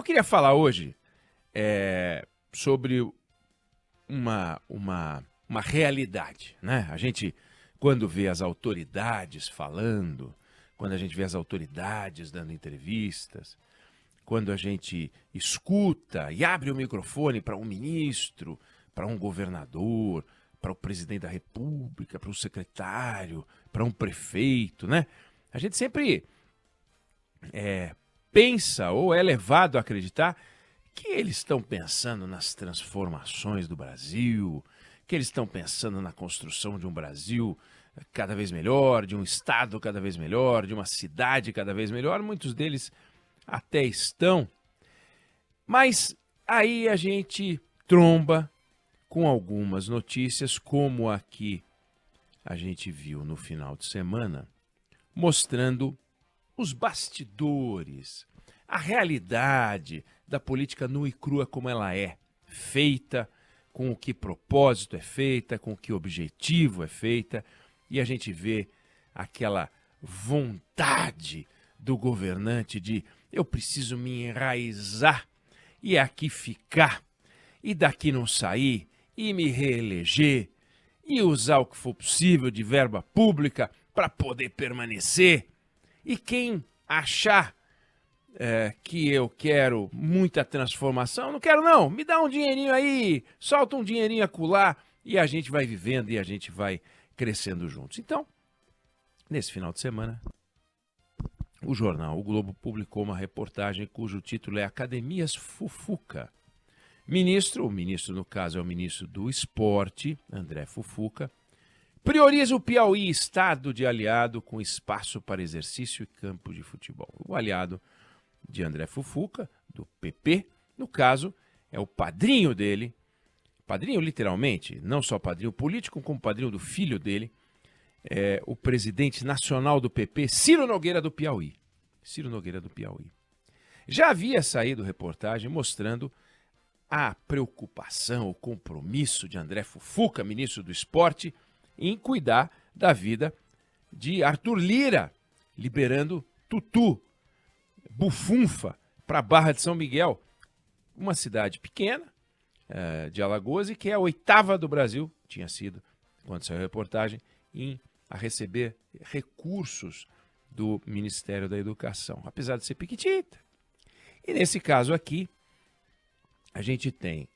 queria falar hoje sobre uma realidade, né? A gente, quando vê as autoridades falando, quando a gente vê as autoridades dando entrevistas, quando a gente escuta e abre o microfone para um ministro, para um governador, para o presidente da República, para um secretário, para um prefeito, né? A gente sempre pensa ou é levado a acreditar que eles estão pensando nas transformações do Brasil, que eles estão pensando na construção de um Brasil cada vez melhor, de um estado cada vez melhor, de uma cidade cada vez melhor. Muitos deles até estão, mas aí a gente tromba com algumas notícias, como aqui a gente viu no final de semana, mostrando os bastidores, a realidade da política nua e crua como ela é, feita, com o que propósito é feita, com o que objetivo é feita, e a gente vê aquela vontade do governante de eu preciso me enraizar e aqui ficar, e daqui não sair, e me reeleger, e usar o que for possível de verba pública para poder permanecer. E quem achar que eu quero muita transformação, não quero não, me dá um dinheirinho aí, solta um dinheirinho acolá, e a gente vai vivendo e a gente vai crescendo juntos. Então, nesse final de semana, o jornal O Globo publicou uma reportagem cujo título é Academias Fufuca. O ministro no caso é o ministro do Esporte, André Fufuca, prioriza o Piauí, estado de aliado com espaço para exercício e campo de futebol. O aliado de André Fufuca, do PP, no caso, é o padrinho dele, padrinho literalmente, não só padrinho político, como padrinho do filho dele, é o presidente nacional do PP, Ciro Nogueira do Piauí. Ciro Nogueira do Piauí. Já havia saído reportagem mostrando a preocupação, o compromisso de André Fufuca, ministro do Esporte, em cuidar da vida de Arthur Lira, liberando Tutu, bufunfa, para a Barra de São Miguel, uma cidade pequena de Alagoas e que é a 8ª do Brasil, tinha sido, quando saiu a reportagem, a receber recursos do Ministério da Educação, apesar de ser piquitita. E nesse caso aqui, a gente tem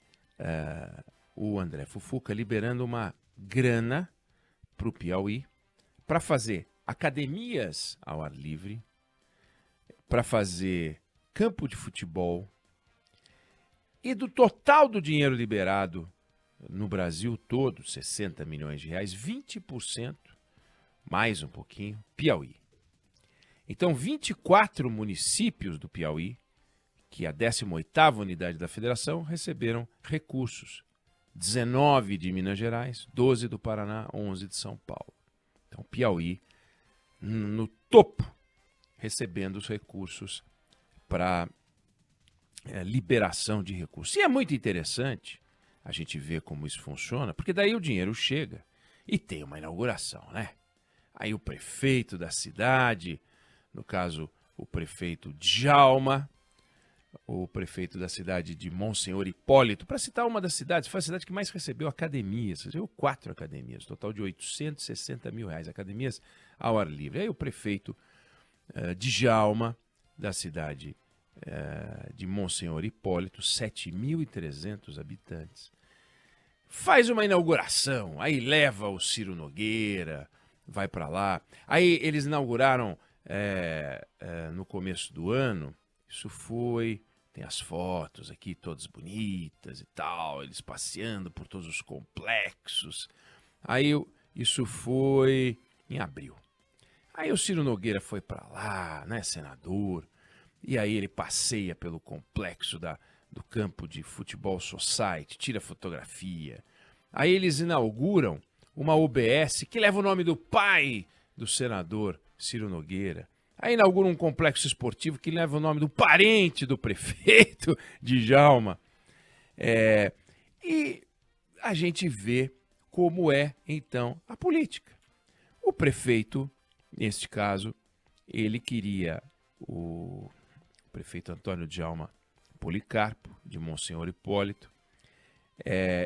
o André Fufuca liberando uma grana para o Piauí para fazer academias ao ar livre, para fazer campo de futebol, e do total do dinheiro liberado no Brasil todo, 60 milhões de reais, 20%, mais um pouquinho, Piauí. Então, 24 municípios do Piauí, que é a 18ª unidade da federação, receberam recursos. 19 de Minas Gerais, 12 do Paraná, 11 de São Paulo. Então, Piauí no topo, recebendo os recursos para liberação de recursos. E é muito interessante a gente ver como isso funciona, porque daí o dinheiro chega e tem uma inauguração, né? Aí o prefeito da cidade, no caso o prefeito Djalma, o prefeito da cidade de Monsenhor Hipólito, para citar uma das cidades, foi a cidade que mais recebeu academias, recebeu 4 academias, total de 860 mil reais, academias ao ar livre. Aí o prefeito Djalma, da cidade de Monsenhor Hipólito, 7.300 habitantes, faz uma inauguração, aí leva o Ciro Nogueira, vai para lá. Aí eles inauguraram no começo do ano, isso foi, tem as fotos aqui todas bonitas e tal, eles passeando por todos os complexos. Aí isso foi em abril. Aí o Ciro Nogueira foi para lá, né, senador, e aí ele passeia pelo complexo do campo de futebol society, tira fotografia. Aí eles inauguram uma UBS que leva o nome do pai do senador Ciro Nogueira. Aí inauguram um complexo esportivo que leva o nome do parente do prefeito Djalma. E a gente vê como é, então, a política. O prefeito, neste caso, ele queria, o prefeito Antônio Djalma, Policarpo, de Monsenhor Hipólito.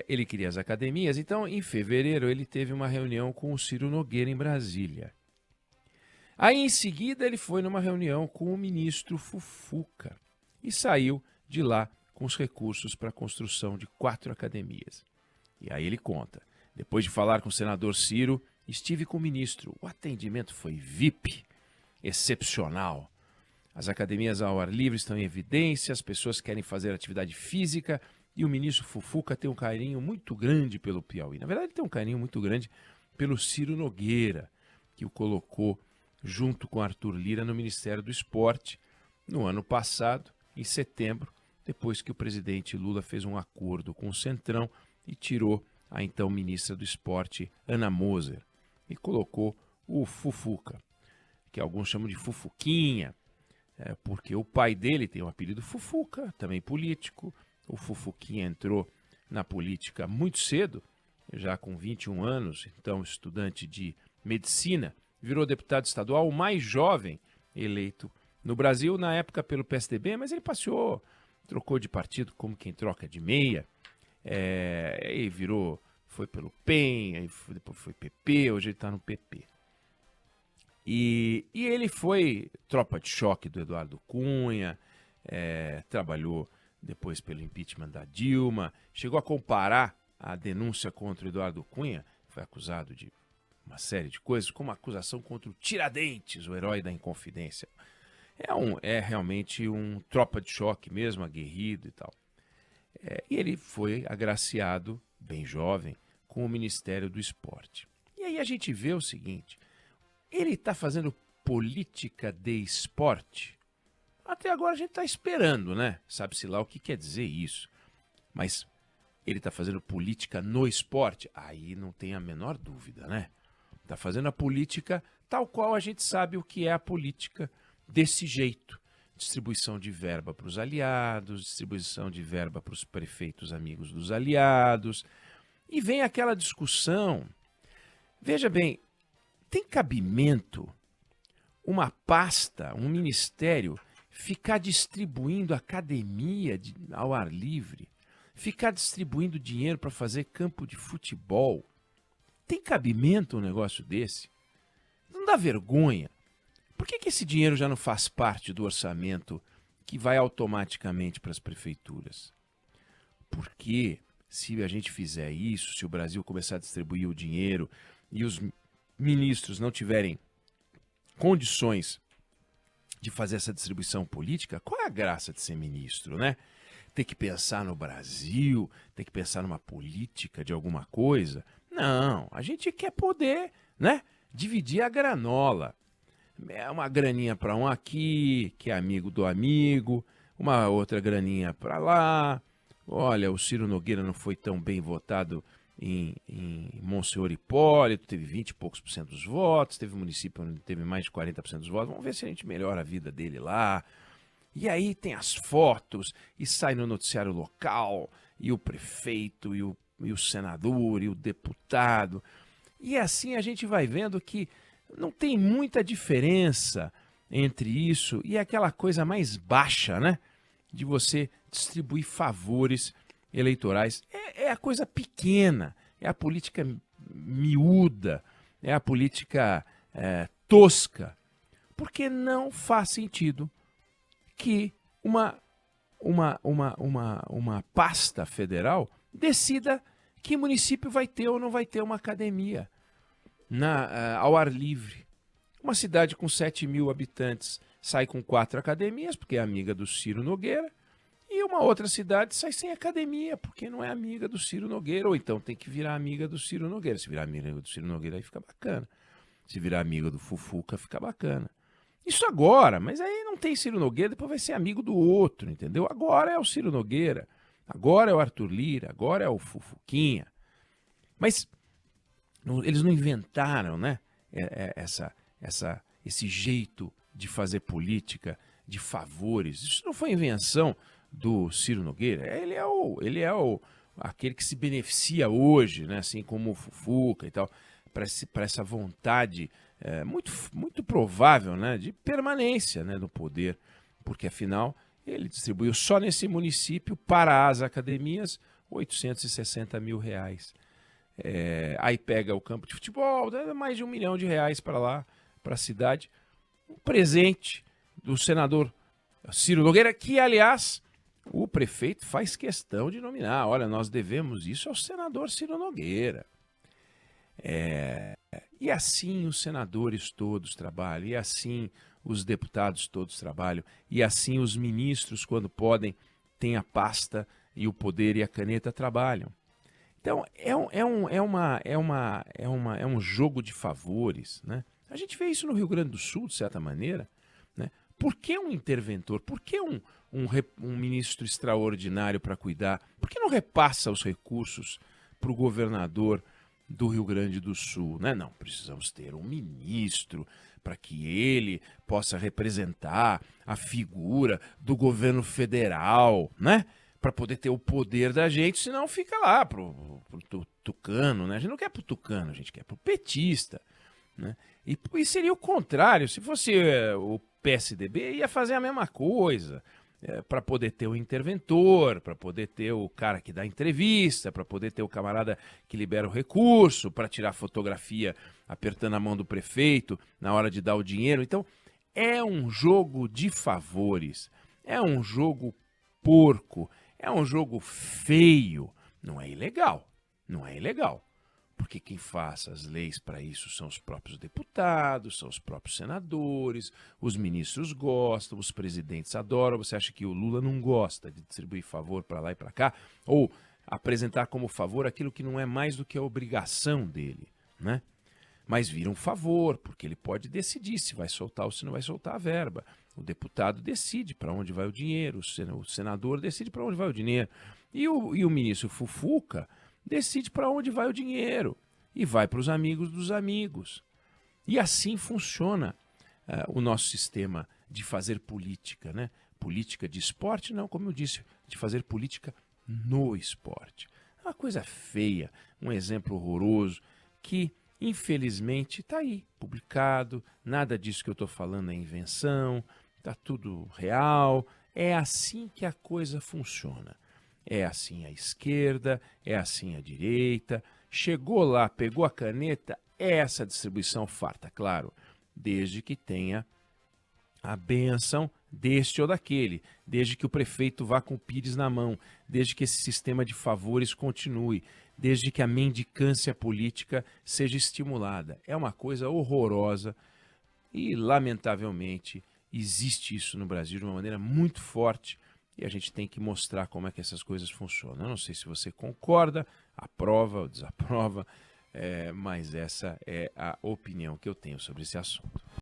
Ele queria as academias, então em fevereiro ele teve uma reunião com o Ciro Nogueira em Brasília. Aí em seguida ele foi numa reunião com o ministro Fufuca e saiu de lá com os recursos para a construção de 4 academias. E aí ele conta, depois de falar com o senador Ciro, estive com o ministro, o atendimento foi VIP, excepcional. As academias ao ar livre estão em evidência, as pessoas querem fazer atividade física e o ministro Fufuca tem um carinho muito grande pelo Piauí. Na verdade, ele tem um carinho muito grande pelo Ciro Nogueira, que o colocou junto com Arthur Lira no Ministério do Esporte no ano passado, em setembro, depois que o presidente Lula fez um acordo com o Centrão e tirou a então ministra do Esporte, Ana Moser, e colocou o Fufuca, que alguns chamam de Fufuquinha, porque o pai dele tem o apelido Fufuca, também político. O Fufuquinha entrou na política muito cedo, já com 21 anos, então estudante de medicina, virou deputado estadual, o mais jovem eleito no Brasil, na época pelo PSDB, mas ele passeou, trocou de partido como quem troca de meia, e foi pelo PEN, depois foi PP, hoje ele está no PP. E ele foi tropa de choque do Eduardo Cunha, trabalhou depois pelo impeachment da Dilma, chegou a comparar a denúncia contra o Eduardo Cunha, foi acusado de uma série de coisas, como uma acusação contra o Tiradentes, o herói da Inconfidência. É realmente um tropa de choque mesmo, aguerrido e tal. E ele foi agraciado, bem jovem, com o Ministério do Esporte. E aí a gente vê o seguinte, ele está fazendo política de esporte. Até agora a gente está esperando, né? Sabe-se lá o que quer dizer isso. Mas ele está fazendo política no esporte? Aí não tem a menor dúvida, né? Está fazendo a política tal qual a gente sabe o que é a política desse jeito. Distribuição de verba para os aliados, distribuição de verba para os prefeitos amigos dos aliados. E vem aquela discussão. Veja bem, tem cabimento uma pasta, um ministério, ficar distribuindo academia ao ar livre, ficar distribuindo dinheiro para fazer campo de futebol? Tem cabimento um negócio desse? Não dá vergonha? Por que esse dinheiro já não faz parte do orçamento que vai automaticamente para as prefeituras? Porque se a gente fizer isso, se o Brasil começar a distribuir o dinheiro e os ministros não tiverem condições de fazer essa distribuição política, qual é a graça de ser ministro, né? Ter que pensar no Brasil, ter que pensar numa política de alguma coisa. Não, a gente quer poder, né, dividir a granola. Uma graninha para um aqui, que é amigo do amigo, uma outra graninha para lá. Olha, o Ciro Nogueira não foi tão bem votado em Monsenhor Hipólito, teve 20 e poucos % dos votos, teve município onde teve mais de 40% dos votos. Vamos ver se a gente melhora a vida dele lá. E aí tem as fotos, e sai no noticiário local, e o prefeito, e o senador, e o deputado. E assim a gente vai vendo que não tem muita diferença entre isso e aquela coisa mais baixa, né? De você distribuir favores eleitorais. É a coisa pequena, é a política miúda, é a política tosca. Porque não faz sentido que uma pasta federal decida que município vai ter ou não vai ter uma academia ao ar livre. Uma cidade com 7 mil habitantes sai com 4 academias, porque é amiga do Ciro Nogueira, e uma outra cidade sai sem academia, porque não é amiga do Ciro Nogueira, ou então tem que virar amiga do Ciro Nogueira. Se virar amiga do Ciro Nogueira, aí fica bacana. Se virar amiga do Fufuca, fica bacana. Isso agora, mas aí não tem Ciro Nogueira, depois vai ser amigo do outro, entendeu? Agora é o Ciro Nogueira, agora é o Arthur Lira, agora é o Fufuquinha. Mas eles não inventaram, né, esse jeito de fazer política, de favores. Isso não foi invenção do Ciro Nogueira. Ele é aquele que se beneficia hoje, né, assim como o Fufuca e tal, para essa vontade muito provável, né, de permanência, né, do poder, porque afinal ele distribuiu só nesse município para as academias R$ 860 mil. Aí pega o campo de futebol, dá mais de R$ 1 milhão para lá, para a cidade. Um presente do senador Ciro Nogueira, que, aliás, o prefeito faz questão de nominar. Olha, nós devemos isso ao senador Ciro Nogueira. E assim os senadores todos trabalham, e assim os deputados todos trabalham, e assim os ministros, quando podem, têm a pasta e o poder e a caneta, trabalham. Então, é um jogo de favores, né? A gente vê isso no Rio Grande do Sul, de certa maneira, né? Por que um interventor? Por que um ministro extraordinário para cuidar? Por que não repassa os recursos para o governador do Rio Grande do Sul, né? Não, precisamos ter um ministro para que ele possa representar a figura do governo federal, né? Para poder ter o poder da gente, senão fica lá pro tucano, né? A gente não quer pro tucano, a gente quer pro petista, né? E seria o contrário, se fosse o PSDB, ia fazer a mesma coisa, para poder ter o interventor, para poder ter o cara que dá entrevista, para poder ter o camarada que libera o recurso, para tirar fotografia apertando a mão do prefeito na hora de dar o dinheiro. Então, é um jogo de favores, é um jogo porco, é um jogo feio. Não é ilegal, não é ilegal. Porque quem faz as leis para isso são os próprios deputados, são os próprios senadores, os ministros gostam, os presidentes adoram. Você acha que o Lula não gosta de distribuir favor para lá e para cá? Ou apresentar como favor aquilo que não é mais do que a obrigação dele, né? Mas vira um favor, porque ele pode decidir se vai soltar ou se não vai soltar a verba. O deputado decide para onde vai o dinheiro, o senador decide para onde vai o dinheiro. E o ministro Fufuca decide para onde vai o dinheiro e vai para os amigos dos amigos. E assim funciona o nosso sistema de fazer política, né? Política de esporte, não, como eu disse, de fazer política no esporte. É uma coisa feia, um exemplo horroroso que, infelizmente, está aí, publicado, nada disso que eu estou falando é invenção, está tudo real, é assim que a coisa funciona. É assim a esquerda, é assim a direita. Chegou lá, pegou a caneta, é essa distribuição farta, claro, desde que tenha a bênção deste ou daquele, desde que o prefeito vá com o pires na mão, desde que esse sistema de favores continue, desde que a mendicância política seja estimulada. É uma coisa horrorosa e, lamentavelmente, existe isso no Brasil de uma maneira muito forte. E a gente tem que mostrar como é que essas coisas funcionam. Eu não sei se você concorda, aprova ou desaprova, mas essa é a opinião que eu tenho sobre esse assunto.